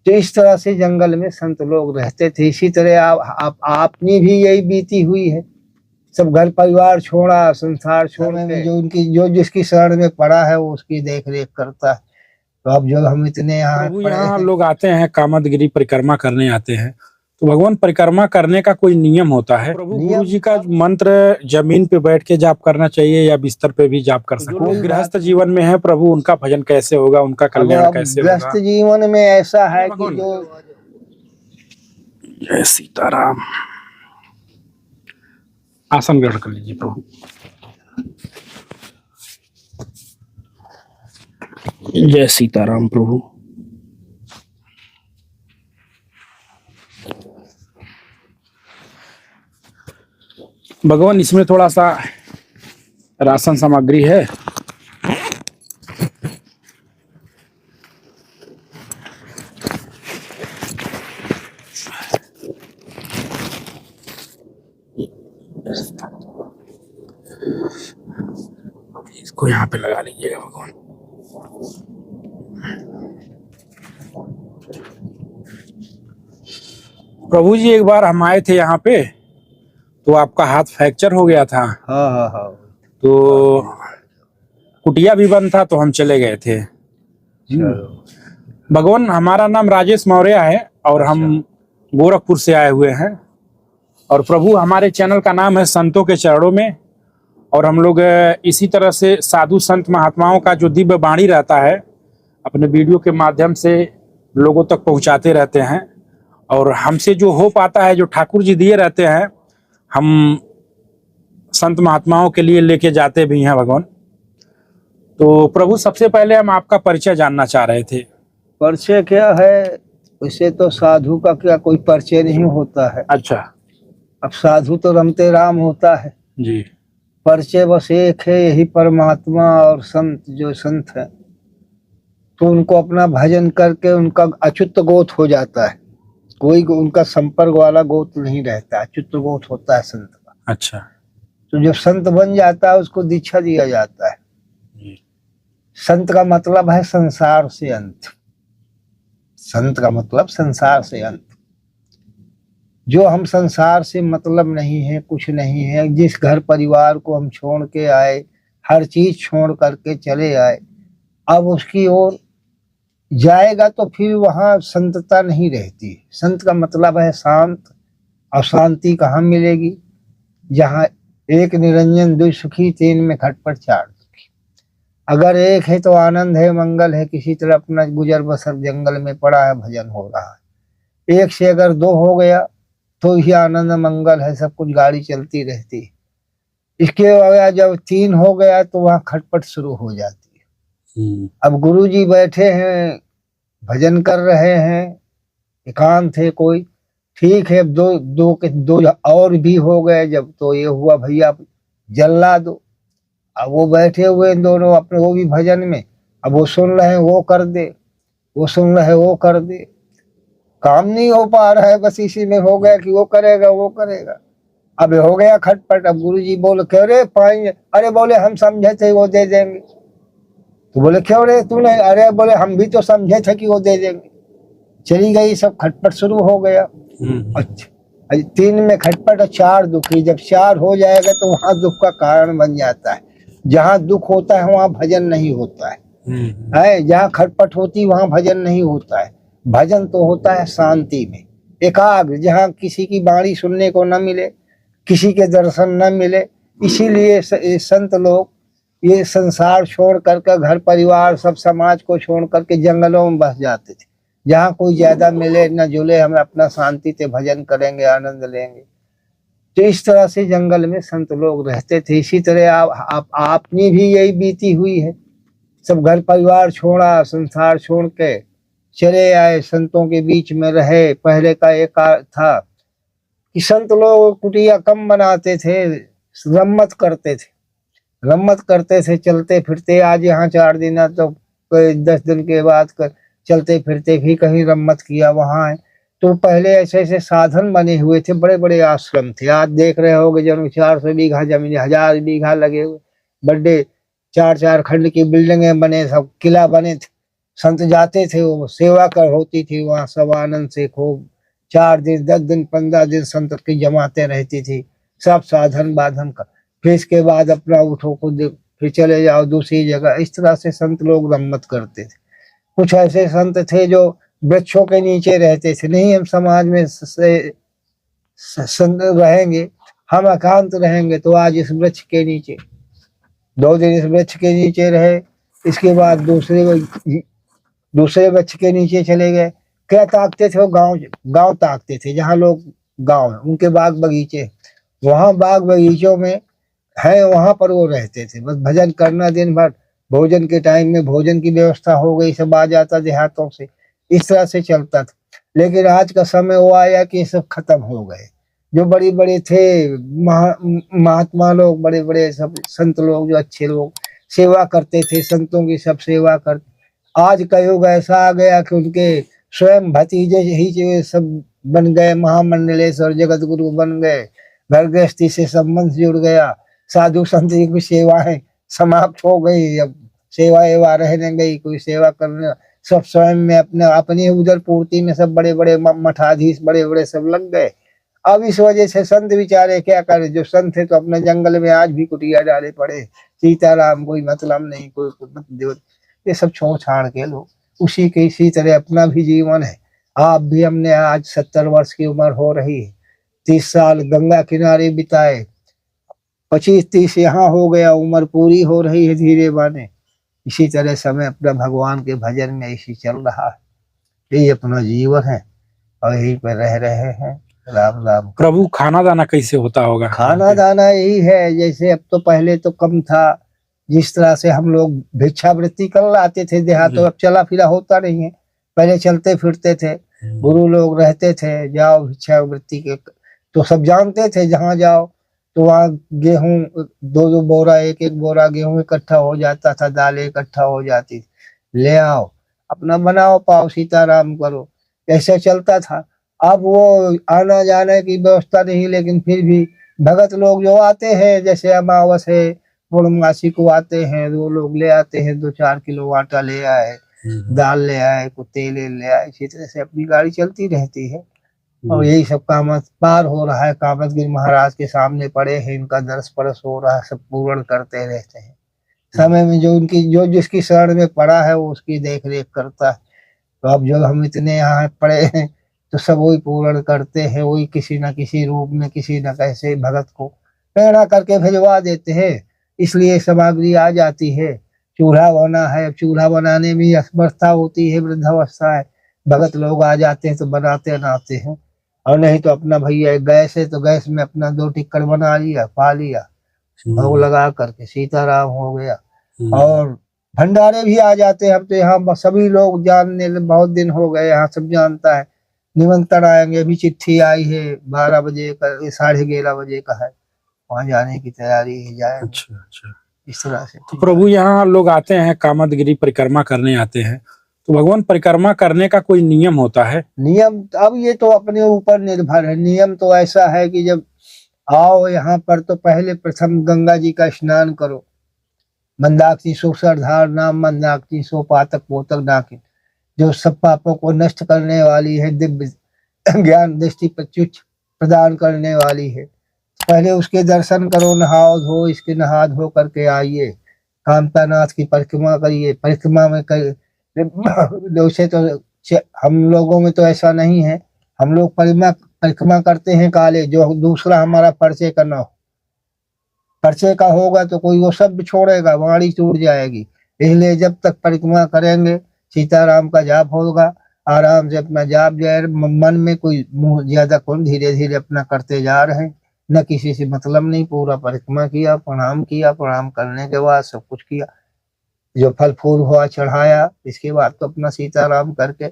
तो इस तरह से जंगल में संत लोग रहते थे। इसी तरह आपने भी यही बीती हुई है। सब घर परिवार छोड़ा, संसार छोड़ के जो उनकी जो जिसकी शरण में पड़ा है वो उसकी देख रेख करता है। तो अब जो हम इतने यहाँ लोग आते हैं, कामदगिरी परिक्रमा करने आते हैं, तो भगवान परिक्रमा करने का कोई नियम होता है? प्रभु गुरु जी का मंत्र जमीन पे बैठ के जाप करना चाहिए या बिस्तर पे भी जाप कर सकते हैं? गृहस्थ जीवन में है प्रभु, उनका भजन कैसे होगा, उनका कल्याण कैसे होगा? गृहस्थ जीवन में ऐसा है कि जो जय सीताराम। आसन ग्रहण कर लीजिए प्रभु। जय सीताराम प्रभु। भगवान इसमें थोड़ा सा राशन सामग्री है, इसको यहाँ पे लगा लीजिएगा भगवान। प्रभु जी एक बार हम आए थे यहाँ पे, तो आपका हाथ फ्रैक्चर हो गया था। हाँ। तो कुटिया भी बंद था तो हम चले गए थे। भगवान, हमारा नाम राजेश मौर्य है और हम गोरखपुर से आए हुए हैं। और प्रभु, हमारे चैनल का नाम है संतों के चरणों में, और हम लोग इसी तरह से साधु संत महात्माओं का जो दिव्य वाणी रहता है अपने वीडियो के माध्यम से लोगों तक पहुंचाते रहते हैं। और हमसे जो हो पाता है, जो ठाकुर जी दिए रहते हैं, हम संत महात्माओं के लिए लेके जाते भी हैं भगवान। तो प्रभु, सबसे पहले हम आपका परिचय जानना चाह रहे थे। परिचय क्या है? वैसे तो साधु का क्या कोई परिचय नहीं होता है। अच्छा। अब साधु तो रमते राम होता है जी। परिचय बस एक है, यही परमात्मा। और संत जो संत है तो उनको अपना भजन करके उनका अच्युत गोत हो जाता है। कोई उनका संपर्क वाला गोत नहीं रहता, अच्युत गोत होता है संत का। अच्छा। तो जब संत बन जाता है उसको दीक्षा दिया जाता है। संत का मतलब है संसार से अंत। संत का मतलब संसार से अंत। जो हम संसार से मतलब नहीं है, कुछ नहीं है, जिस घर परिवार को हम छोड़ के आए, हर चीज छोड़ करके चले आए, अब उसकी ओर जाएगा तो फिर वहां संतता नहीं रहती। संत का मतलब है शांत। और शांति कहाँ मिलेगी? जहाँ एक निरंजन दुई सुखी, तीन में खटपट चार दुखी। अगर एक है तो आनंद है, मंगल है, किसी तरह अपना गुजर बसर जंगल में पड़ा है, भजन हो रहा है। एक से अगर दो हो गया तो ही आनंद मंगल है, सब कुछ गाड़ी चलती रहती है। इसके बाद जब तीन हो गया तो वहां खटपट शुरू हो जाती है। अब गुरु जी बैठे हैं, भजन कर रहे हैं, एकांत है कोई, ठीक है, दो और भी हो गए। जब तो ये हुआ भैया जल्ला दो। अब वो बैठे हुए दोनों अपने, वो भी भजन में, अब वो सुन रहे हैं वो कर दे, वो सुन रहे वो कर दे। काम नहीं हो पा रहा है, बस इसी में हो गया कि वो करेगा वो करेगा। अब हो गया खटपट। अब गुरु जी बोले क्यों रे पाएंगे? अरे बोले हम समझे थे वो दे देंगे। तो बोले क्यों रे तूने? अरे बोले हम भी तो समझे थे कि वो दे देंगे। चली गई, सब खटपट शुरू हो गया। अच्छा, तीन में खटपट और चार दुखी। जब चार हो जाएगा तो वहां दुख का कारण बन जाता है। जहाँ दुख होता है वहां भजन नहीं होता है। जहाँ खटपट होती वहां भजन नहीं होता है। भजन तो होता है शांति में, एकाग्र, जहाँ किसी की वाणी सुनने को न मिले, किसी के दर्शन न मिले। इसीलिए संत लोग ये संसार छोड़ करके, घर परिवार सब समाज को छोड़ करके जंगलों में बस जाते थे, जहाँ कोई ज्यादा मिले न जुले, हम अपना शांति से भजन करेंगे, आनंद लेंगे। तो इस तरह से जंगल में संत लोग रहते थे। इसी तरह आपने भी यही बीती हुई है। सब घर परिवार छोड़ा, संसार छोड़ के चले आए, संतों के बीच में रहे। पहले का एक था कि संत लोग कुटिया कम बनाते थे, रम्मत करते थे, रम्मत करते थे, चलते फिरते। आज यहाँ 4 दिन तो 10 दिन के बाद चलते फिरते भी कहीं रम्मत किया वहाँ है। तो पहले ऐसे ऐसे साधन बने हुए थे, बड़े बड़े आश्रम थे। आज देख रहे होगे जन 400 बीघा जमीन, 1000 बीघा लगे हुए, बड़े 4-4 खंड की बिल्डिंगें बने, सब किला बने थे। संत जाते थे, वो सेवा कर होती थी वहाँ, सब आनंद से खूब 4 दिन 10 दिन 15 दिन संत की जमाते रहती थी, सब साधन बाधन का। फिर इसके बाद अपना उठो खुद फिर चले जाओ दूसरी जगह। इस तरह से संत लोग रमत करते थे। कुछ ऐसे संत थे जो वृक्षों के नीचे रहते थे, नहीं हम समाज में संत रहेंगे, हम एकांत रहेंगे, तो आज इस वृक्ष के नीचे 2 दिन इस वृक्ष के नीचे रहे, इसके बाद दूसरे वृक्ष के नीचे चले गए। क्या ताकते थे वो? गांव ताकते थे, जहाँ लोग गांव है उनके बाग बगीचे, वहां बाग बगीचों में है, वहां पर वो रहते थे, बस भजन करना दिन भर। भोजन के टाइम में भोजन की व्यवस्था हो गई, सब आ जाता देहातों से, इस तरह से चलता था। लेकिन आज का समय वो आया कि सब खत्म हो गए। जो बड़े बड़े थे महात्मा लोग, बड़े बड़े सब संत लोग, जो अच्छे लोग सेवा करते थे, संतों की सब सेवा करते, आज का युग ऐसा आ गया कि उनके स्वयं भतीजे ही सब बन गए, महामंडलेश्वर जगत गुरु बन गए, घर गृहस्थी से संबंध जुड़ गया, साधु संत की सेवाएं समाप्त हो गई, अब सेवा एवा रहने गई, कोई सेवा करने, सब स्वयं में अपनी उदर पूर्ति में सब बड़े बड़े मठाधीश बड़े बड़े सब लग गए। अब इस वजह से संत बेचारे क्या करें, जो संत थे तो अपने जंगल में आज भी कुटिया डाले पड़े, सीताराम कोई मतलब नहीं, कोई ये सब छोड़ छाड़ के लोग उसी के इसी तरह अपना भी जीवन है। आप भी, हमने आज 70 वर्ष की उम्र हो रही है, 30 साल गंगा किनारे बिताए, 25-30 यहाँ हो गया, उम्र पूरी हो रही है धीरे बाने। इसी तरह समय अपना भगवान के भजन में इसी चल रहा है, यही अपना जीवन है और यही पर रह रहे हैं। राम राम। प्रभु खाना दाना कैसे होता होगा? खाना दाना यही है, जैसे अब तो पहले तो कम था, जिस तरह से हम लोग भिक्षावृत्ति कर लाते थे देहातों, अब चला फिरा होता नहीं है, पहले चलते फिरते थे, गुरु लोग रहते थे, जाओ भिक्षावृत्ति के, तो सब जानते थे जहाँ जाओ तो वहाँ गेहूं 2-2 बोरा 1-1 बोरा गेहूं इकट्ठा हो जाता था, दालें इकट्ठा हो जाती थी, ले आओ अपना बनाओ पाओ सीताराम करो, ऐसे चलता था। अब वो आना जाने की व्यवस्था नहीं, लेकिन फिर भी भगत लोग जो आते हैं, जैसे अमावस है पूर्णमासी को आते हैं, वो लोग ले आते हैं 2-4 किलो आटा ले आए, दाल ले आए, कुछ तेल ले आए, इसी तरह से अपनी गाड़ी चलती रहती है। और यही सब काम पार हो रहा है, कामतगिरी महाराज के सामने पड़े हैं, इनका दर्श परस हो रहा है, सब पूर्ण करते रहते हैं। समय में जो जिसकी शरण में पड़ा है वो उसकी देख रेख करता है। तो अब जो हम इतने यहाँ पड़े हैं तो सब वही पूर्ण करते हैं, वही किसी न किसी रूप में किसी न कैसे भगत को प्रेरणा करके भिजवा देते हैं, इसलिए सामग्री आ जाती है। चूल्हा बना है, चूल्हा बनाने में असमर्थता होती है, वृद्धावस्था है, भगत लोग आ जाते हैं तो बनाते नाते हैं, और नहीं तो अपना भैया गैस है तो गैस में अपना 2 टिक्कर बना लिया, पा लिया, भोग लगा करके सीताराम हो गया। और भंडारे भी आ जाते हैं, हम तो यहाँ सभी लोग जानने, बहुत दिन हो गए यहाँ सब जानता है, निमंत्रण आएंगे, अभी चिट्ठी आई है 12 बजे का, 11:30 बजे का है, वहाँ जाने की तैयारी है, जाए। अच्छा। इस तरह से तो प्रभु यहाँ लोग आते हैं कामतगिरी परिक्रमा करने आते हैं, तो भगवान परिक्रमा करने का कोई नियम होता है? नियम अब ये तो अपने ऊपर निर्भर है। नियम तो ऐसा है कि जब आओ यहाँ पर तो पहले प्रथम गंगा जी का स्नान करो, मंदाकिनी सो सरधार नाम मंदाकिनी सो पातक पोतक डाकिन, जो सब पापों को नष्ट करने वाली है, दिव्य ज्ञान दृष्टि प्रदान करने वाली है। पहले उसके दर्शन करो, नहाओ धो, इसके नहा धो करके आइए, कामता नाथ की परिक्रमा करिए। परिक्रमा में वैसे तो हम लोगों में तो ऐसा नहीं है, हम लोग परिक्रमा करते हैं काले, जो दूसरा हमारा परिचय का ना हो, परिचय का होगा तो कोई वो सब छोड़ेगा, वाणी टूट जाएगी। इसलिए जब तक परिक्रमा करेंगे सीताराम का जाप होगा, आराम से अपना जाप जाए, मन में कोई मुंह ज्यादा कौन, धीरे धीरे अपना करते जा रहे हैं, न किसी से मतलब नहीं, पूरा परिक्रमा किया, प्रणाम करने के बाद सब कुछ किया, जो फल फूल हुआ चढ़ाया, इसके बाद तो अपना सीताराम करके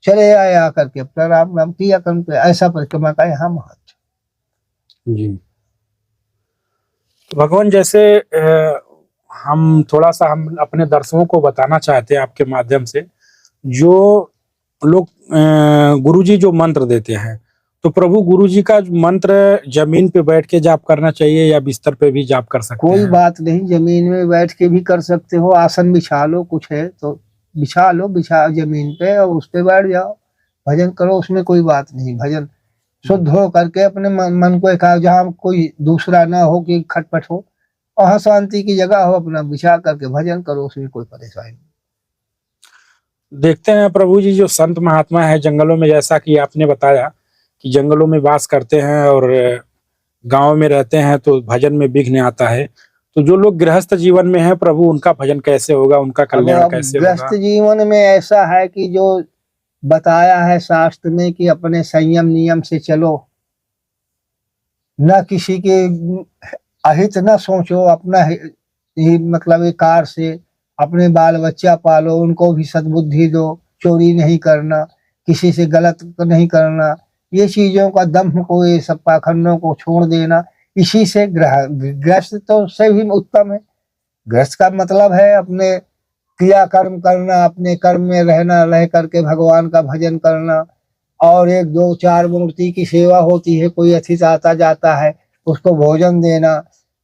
चले आए, आकर के अपना राम राम किया करके। ऐसा परिक्रमा का यहाँ महत्व जी। भगवान जैसे हम थोड़ा सा हम अपने दर्शकों को बताना चाहते हैं आपके माध्यम से, जो लोग गुरुजी जो मंत्र देते हैं, तो प्रभु गुरुजी का मंत्र जमीन पे बैठ के जाप करना चाहिए या बिस्तर पे भी जाप कर सकते हैं? कोई बात नहीं, जमीन में बैठ के भी कर सकते हो, आसन बिछा लो, कुछ है तो बिछा लो, बिछा जमीन पे और उस पे बैठ जाओ, भजन करो, उसमें कोई बात नहीं। भजन शुद्ध हो करके अपने मन को एक जहाँ कोई दूसरा ना हो कि खटपट हो, वहां शांति की जगह हो, अपना बिछा करके भजन करो, उसमें कोई परेशानी नहीं। देखते हैं प्रभु जी, जो संत महात्मा है जंगलों में, जैसा कि आपने बताया कि जंगलों में वास करते हैं और गांव में रहते हैं, तो भजन में विघ्न आता है। तो जो लोग गृहस्थ जीवन में हैं प्रभु, उनका भजन कैसे होगा, उनका कल्याण अब कैसे गृहस्थ होगा? जीवन में ऐसा है कि जो बताया है शास्त्र में कि अपने संयम नियम से चलो, न किसी के अहित न सोचो, अपना ही मतलब एक कार से अपने बाल बच्चा पालो, उनको भी सद्बुद्धि दो, चोरी नहीं करना, किसी से गलत नहीं करना, ये चीजों का दम्भ को, ये सब पाखंडों को छोड़ देना, इसी से गृहस्थ तो से भी उत्तम है। गृहस्थ का मतलब है अपने क्रिया कर्म करना, अपने कर्म में रहना, रह करके भगवान का भजन करना, और एक दो चार मूर्ति की सेवा होती है, कोई अतिथि आता जाता है उसको भोजन देना,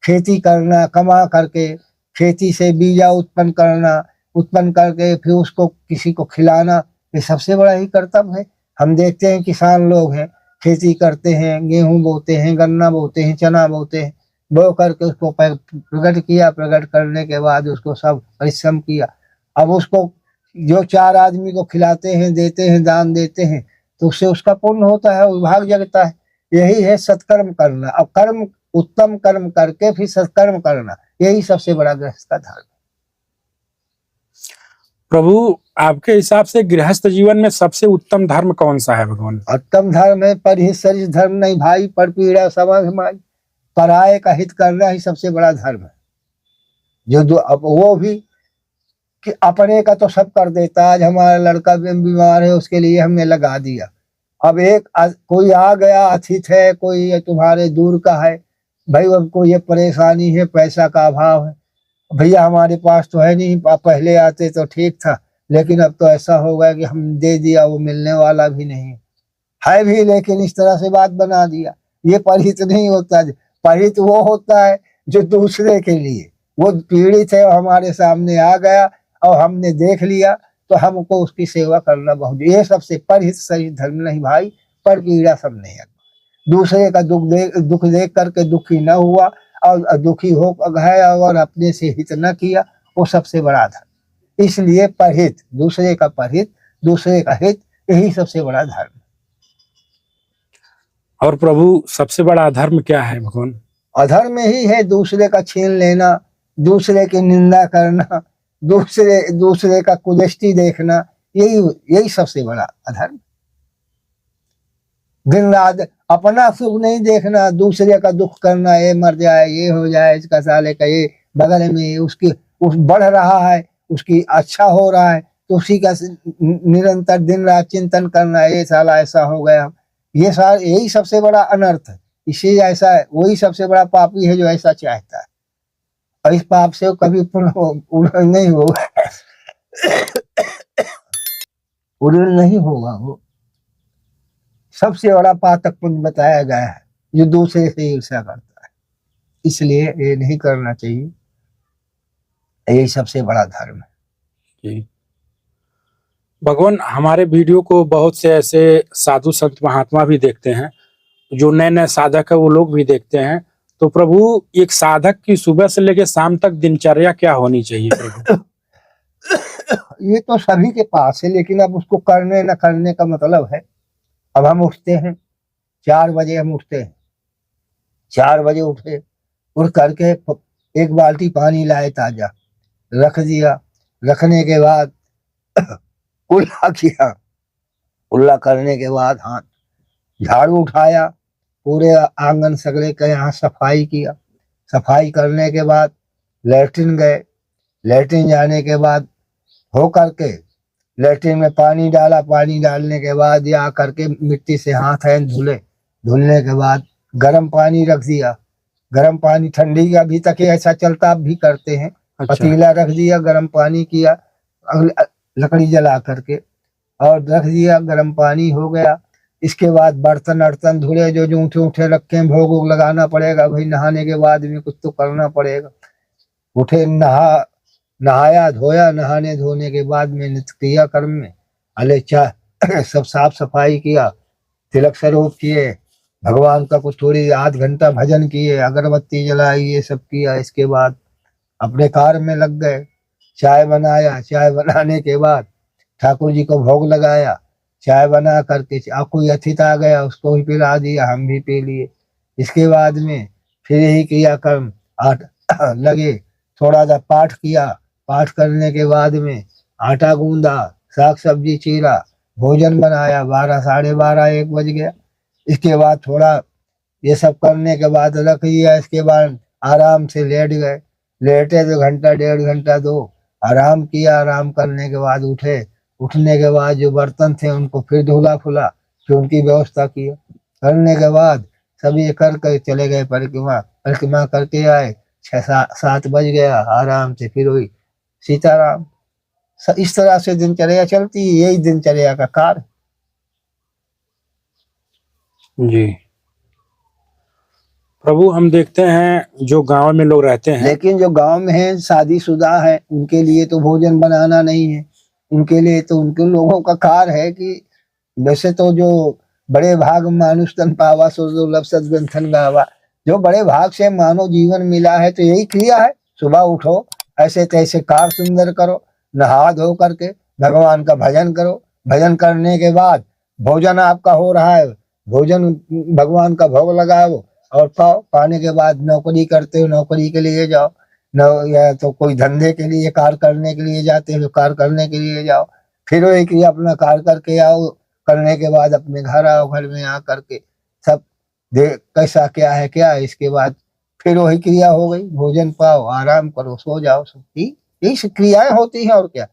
खेती करना, कमा करके खेती से बीजा उत्पन्न करना, उत्पन्न करके फिर उसको किसी को खिलाना, ये सबसे बड़ा ही कर्तव्य है। हम देखते हैं किसान लोग हैं, खेती करते हैं, गेहूं बोते हैं, गन्ना बोते हैं, चना बोते हैं, बो करके उसको प्रकट किया, प्रकट करने के बाद उसको सब परिश्रम किया, अब उसको जो चार आदमी को खिलाते हैं, देते हैं, दान देते हैं, तो उससे उसका पुण्य होता है, भाग जगता है। यही है सत्कर्म करना। अब कर्म, उत्तम कर्म करके फिर सत्कर्म करना, यही सबसे बड़ा गृहस्थ का धर्म। प्रभु, आपके हिसाब से गृहस्थ जीवन में सबसे उत्तम धर्म कौन सा है भगवान? उत्तम धर्म है परहित सरिस धर्म नहीं भाई, पर पीड़ा समझ माई, पराये का हित करना ही सबसे बड़ा धर्म है। जो अब वो भी कि अपने का तो सब कर देता, आज हमारा लड़का बीमार है, उसके लिए हमने लगा दिया, अब एक कोई आ गया अतिथि है, कोई तुम्हारे दूर का है, भाई हमको ये परेशानी है, पैसा का अभाव है, भैया हमारे पास तो है नहीं, पहले आते तो ठीक था, लेकिन अब तो ऐसा हो गया कि हम दे दिया, वो मिलने वाला भी नहीं है भी, लेकिन इस तरह से बात बना दिया। ये परिहित नहीं होता। परिहित वो होता है जो दूसरे के लिए, वो पीड़ित है, हमारे सामने आ गया और हमने देख लिया, तो हमको उसकी सेवा करना बहुत, ये सबसे परहित सही धर्म नहीं भाई, पर पीड़ा सब नहीं है। दूसरे का दुख देख करके दुखी न हुआ और दुखी हो गए और अपने से हित न किया, वो सबसे बड़ा धर्म। इसलिए परहित, दूसरे का परहित, दूसरे का हित, यही सबसे बड़ा धर्म। और प्रभु सबसे बड़ा अधर्म क्या है भगवान? अधर्म ही है दूसरे का छीन लेना, दूसरे की निंदा करना, दूसरे का कुदृष्टि देखना, यही सबसे बड़ा अधर्म। दिन रात अपना सुख नहीं देखना, दूसरे का दुख करना, ये मर जाए, ये हो जाए, इसका साले का ये बगल में उसकी उस बढ़ रहा है, उसकी अच्छा हो रहा है, तो उसी का निरंतर दिन रात चिंतन करना, ये साला ऐसा हो गया, ये सारा यही सबसे बड़ा अनर्थ है। इसी ऐसा है, वही सबसे बड़ा पापी है जो ऐसा चाहता है, और इस पाप से कभी नहीं होगा, नहीं होगा। वो सबसे बड़ा पातक पुण्य बताया गया है जो दूसरे से ईर्ष्या करता है, इसलिए ये नहीं करना चाहिए, यही सबसे बड़ा धर्म है। भगवान, हमारे वीडियो को बहुत से ऐसे साधु संत महात्मा भी देखते हैं, जो नए नए साधक है वो लोग भी देखते हैं, तो प्रभु एक साधक की सुबह से लेकर शाम तक दिनचर्या क्या होनी चाहिए प्रभु? ये तो सभी के पास है, लेकिन अब उसको करने न करने का मतलब है। अब हम उठते हैं 4 बजे, हम उठते हैं 4 बजे, उठे, उठ करके एक बाल्टी पानी लाए ताजा, रख दिया, रखने के बाद कुल्ला किया, कुल्ला करने के बाद हाथ झाड़ू उठाया, पूरे आंगन सगले के यहाँ सफाई किया, सफाई करने के बाद लैट्रिन गए, लैट्रिन जाने के बाद हो करके लैट्रिन में पानी डाला, पानी डालने के बाद या करके मिट्टी से हाथ है धुले, धुलने के बाद गर्म पानी रख दिया, गर्म पानी, ठंडी का भी तक ऐसा चलता भी करते हैं। अच्छा। पतीला रख दिया, गर्म पानी किया, लकड़ी जला करके और रख दिया, गर्म पानी हो गया। इसके बाद बर्तन अर्तन धुले, जो जूठे उठे रखे, भोग वोग लगाना पड़ेगा भाई, नहाने के बाद में कुछ तो करना पड़ेगा। उठे, नहा नहाया धोया, नहाने धोने के बाद में नित्य क्रिया कर्म में अले चाह सब साफ सफाई किया, तिलक स्वरूप किए, भगवान का कुछ थोड़ी आध घंटा भजन किए, अगरबत्ती जलाई, ये सब किया। इसके बाद अपने कार्य में लग गए। चाय बनाया, चाय बनाने के बाद ठाकुर जी को भोग लगाया, चाय बना करके कोई अतिथि आ गया उसको भी पिला दिया, हम भी पी लिए। इसके बाद में फिर यही किया कर्म लगे, थोड़ा सा पाठ किया, पाठ करने के बाद में आटा गूंदा, साग सब्जी चीरा, भोजन बनाया, 12 साढ़े 12 1 बज गया। इसके बाद थोड़ा ये सब करने के बाद रख दिया। इसके बाद आराम से लेट गए, लेटे तो घंटा 1.5 घंटा 2 आराम किया। आराम करने के बाद उठे, उठने के बाद जो बर्तन थे उनको फिर धुला फुला, फिर उनकी व्यवस्था की। करने के बाद सब ये करके चले गए परिक्रमा, परिक्रमा करके आए, 6-7 बज गया। आराम से फिर वही सीताराम। इस तरह से दिनचर्या चलती है, यही दिनचर्या का कार्य जी। प्रभु हम देखते हैं जो गांव में लोग रहते हैं, लेकिन जो गांव में है शादीशुदा है उनके लिए तो भोजन बनाना नहीं है। उनके लिए तो उनके लोगों का कार्य है कि वैसे तो जो बड़े भाग मानुष तन पावा सो दुर्लभ सद्ग्रंथन गावा, जो बड़े भाग से मानव जीवन मिला है तो यही क्रिया है। सुबह उठो, ऐसे तैसे कार्य सुंदर करो, नहा धो करके भगवान का भजन करो, भजन करने के बाद भोजन आपका हो रहा है, भोजन भगवान का भोग लगाओ और पाओ। पाने के बाद नौकरी करते हो, नौकरी के लिए जाओ, या तो कोई धंधे के लिए कार्य करने के लिए जाते हो, कार्य करने के लिए जाओ। फिर वो एक अपना कार्य करके आओ, करने के बाद अपने घर आओ, घर में आ करके सब देख कैसा क्या है क्या है। इसके बाद फिर वही क्रिया हो गई, भोजन पाओ, आराम करो, सो जाओ। यही क्रियाएं होती हैं और क्या।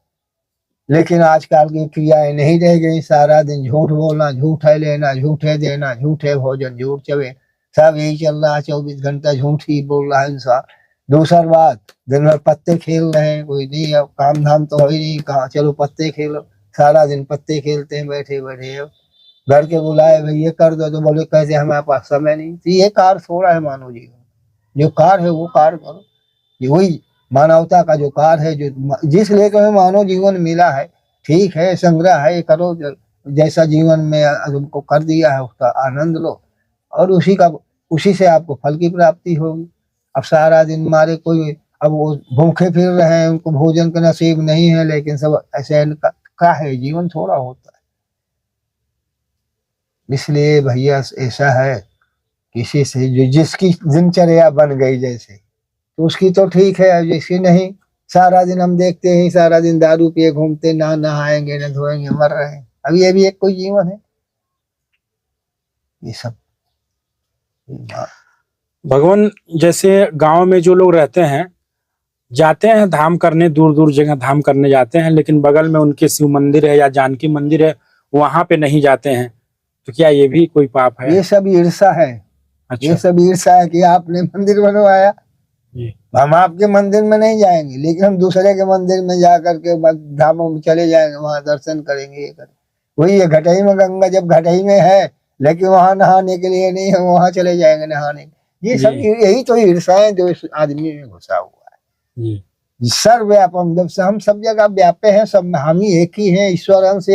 लेकिन आजकल की क्रियाएं नहीं रह गई। सारा दिन झूठ बोलना, झूठे लेना, झूठे देना, झूठे भोजन, झूठ चवे, सब यही चल रहा है। 24 घंटा झूठ ही बोल रहा है इंसान। दूसरा बात, दिन भर पत्ते खेल रहे हैं, कोई नहीं, अब काम धाम तो हो ही नहीं, कहा चलो पत्ते खेलो, सारा दिन पत्ते खेलते हैं बैठे बैठे। घर के बुलाए भाई ये कर दो तो बोले कैसे हमारे पास समय नहीं। तो ये कार्य थोड़ा है मानव जीवन, जो कार्य है वो कार्य करो। ये वही मानवता का जो कार्य है, जो जिस लेकर हमें मानव जीवन मिला है, ठीक है, संग्रह है, करो। जैसा जीवन में तुमको कर दिया है उसका आनंद लो, और उसी से आपको फल की प्राप्ति होगी। अब सारा दिन मारे कोई, अब वो भूखे फिर रहे हैं, उनको भोजन का नसीब नहीं है, लेकिन सब ऐसे का है, जीवन थोड़ा होता है। इसलिए भैया ऐसा है, किसी से जो जिसकी दिनचर्या बन गई जैसे, तो उसकी तो ठीक है, जिसकी नहीं। सारा दिन हम देखते हैं, सारा दिन दारू पिए घूमते, ना नहाएंगे ना धोएंगे, मर रहे हैं। अब ये भी एक कोई जीवन है। ये सब भगवान जैसे गांव में जो लोग रहते हैं, जाते हैं धाम करने, दूर दूर जगह धाम करने जाते हैं, लेकिन बगल में उनके शिव मंदिर है या जानकी मंदिर है, वहां पे नहीं जाते हैं, तो क्या ये भी कोई पाप है? ये सब ईर्षा है। अच्छा। ये सब ईर्षा है कि आपने मंदिर बनवाया, हम आपके मंदिर में नहीं जाएंगे, लेकिन हम दूसरे के मंदिर में जा करके धामों में चले जाएंगे, वहां दर्शन करेंगे, ये करेंगे। वही है घटाई में गंगा, जब घटाई में है लेकिन वहां नहाने के लिए नहीं है, वहां चले जाएंगे नहाने। ये सब यही तो ईर्षाएं जो इस आदमी में घुसा हुआ है। सर्वव्यापम, जब से हम सब जगह व्यापे हैं, सब हम ही एक ही हैं। ईश्वर अंश,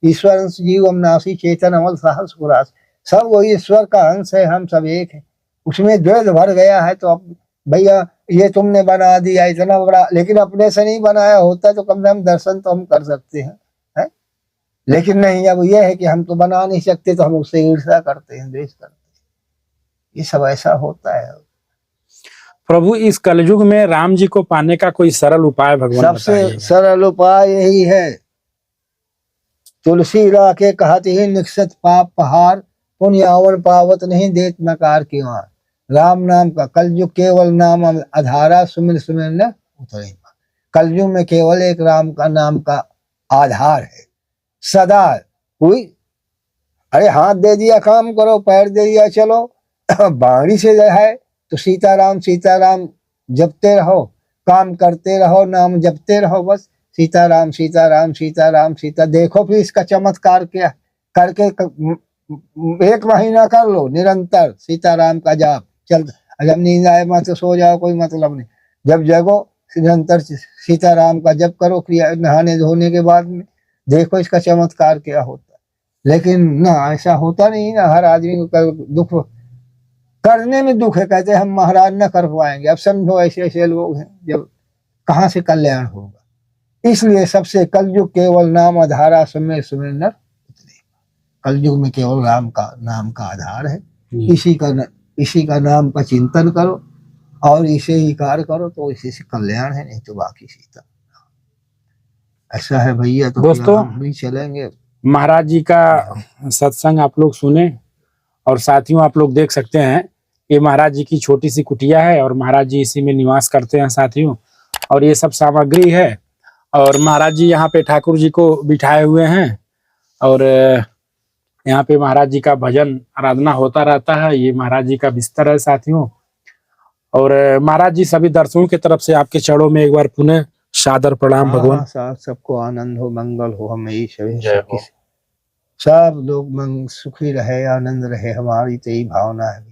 ईश्वर अंश जीव अमनासी चेतन अमल साहस पुरास, सब वही ईश्वर का अंश है, हम सब एक है। उसमें द्वैध भर गया है। तो अब भैया ये तुमने बना दिया इतना बड़ा, लेकिन अपने से नहीं बनाया होता तो कम से कम दर्शन तो हम कर सकते हैं, है? लेकिन नहीं, अब ये है कि हम तो बना नहीं सकते, तो हम उससे ईर्ष्या करते हैं, द्वेष करते हैं। ये सब ऐसा होता है। प्रभु इस कलयुग में राम जी को पाने का कोई सरल उपाय भगवान सबसे सरल उपाय यही है, तुलसी राखे कहते ही निक्षत पाप पहाड़, पुण्यावन पावत नहीं देत नकार की वार। राम नाम का कलयुग केवल नाम आधारा, सुमिर सुमिर न उतरे। कलयुग में केवल एक राम का नाम का आधार है। सदा कोई अरे हाथ दे दिया काम करो, पैर दे दिया चलो, बाणी से है तो सीताराम सीताराम जपते रहो, काम करते रहो, नाम जपते रहो, बस सीताराम सीताराम सीताराम सीता। देखो फिर इसका चमत्कार क्या करके 1 महीना कर लो निरंतर सीताराम का जाप। चल जब नींद आए मत सो जाओ, कोई मतलब नहीं। जब जगो निरंतर सीताराम का जप करो, क्रिया नहाने धोने के बाद में, देखो इसका चमत्कार क्या होता है। लेकिन ना ऐसा होता नहीं ना, हर आदमी को दुख करने में दुख है, कहते हैं हम महाराज न कर पाएंगे। अब समझो ऐसे ऐसे लोग हैं, जब कहाँ से कल्याण होगा। इसलिए सबसे कलयुग केवल नाम आधारा सुमे सुमे नर। कलयुग में केवल राम का नाम का आधार है। इसी का नाम का चिंतन करो और इसे ही कार्य करो तो इसी से कल्याण है, नहीं तो बाकी सीता। ऐसा है भैया। तो दोस्तों हम भी चलेंगे। महाराज जी का सत्संग आप लोग सुने और साथियों आप लोग देख सकते हैं ये महाराज जी की छोटी सी कुटिया है और महाराज जी इसी में निवास करते हैं साथियों। और ये सब सामग्री है और महाराज जी यहाँ पे ठाकुर जी को बिठाए हुए हैं और यहाँ पे महाराज जी का भजन आराधना होता रहता है। ये महाराज जी का बिस्तर है साथियों। और महाराज जी सभी दर्शकों की तरफ से आपके चरणों में एक बार पुनः सादर प्रणाम भगवान। सबको आनंद हो, मंगल हो, हमें ही सब लोग सुखी रहे, आनंद रहे, हमारी तो यही भावना है।